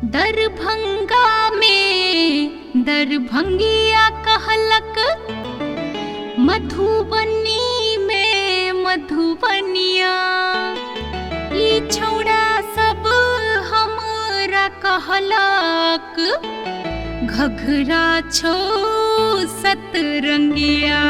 दरभंगा में दरभंगिया कहलक, मधुबनी में मधुबनिया। ई छौड़ा सब हमरा कहलक, घघरा छो सतरंगिया।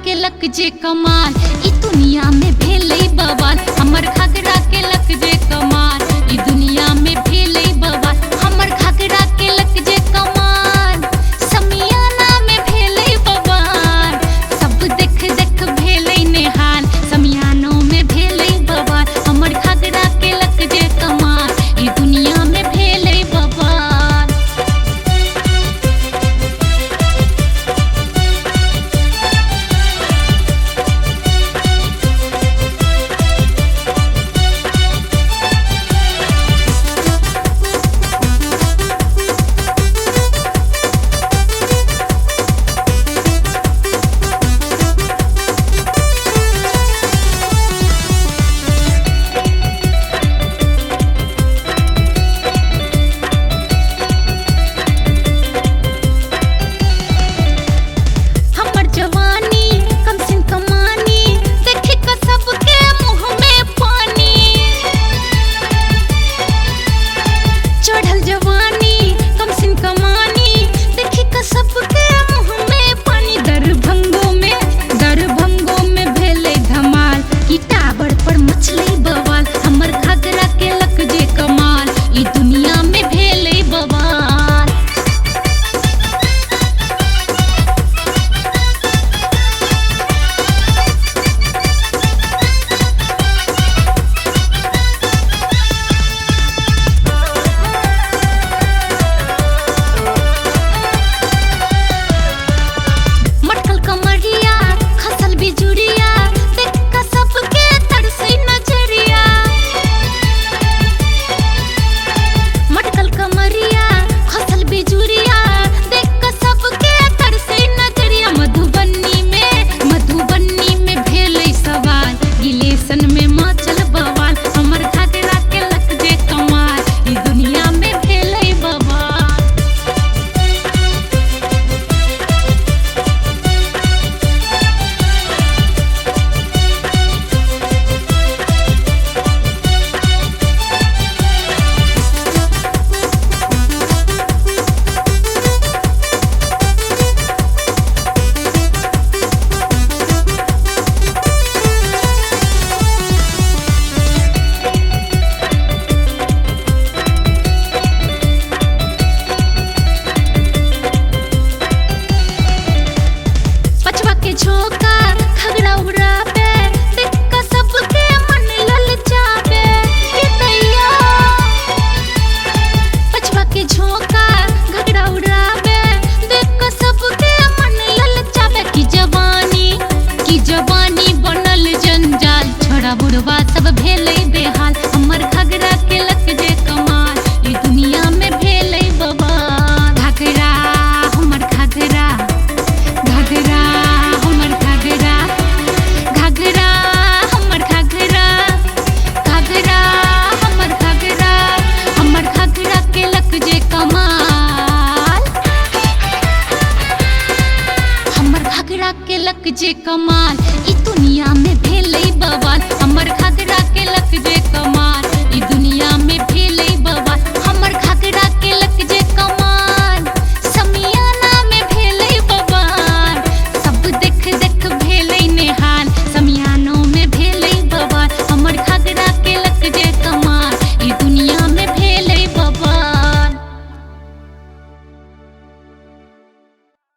के लक जे कमाल, ई दुनिया में भेलै बवाल। हमर घघरा के लक जे कमाल, ई दुनिया में भेलै बवाल। हमर घघरा के लक जे कमाल, समियाना में भेलै बवाल। सब देख देख भेलै नेहाल, समियानो में भेलै बवाल। हमर घघरा के लक जे कमाल, ई दुनिया में भेलै बवाल। बुढ़वा सब भेलै बेहाल, हमर घघरा के लक जे कमाल, ई दुनिया में भेलै बवाल। घघरा हमर घघरा, घघरा हमर घघरा, घघरा हमर घघरा, घघरा हमर घघरा। हमर घघरा के लक जे कमाल, हमर घघरा के लक जे कमाल।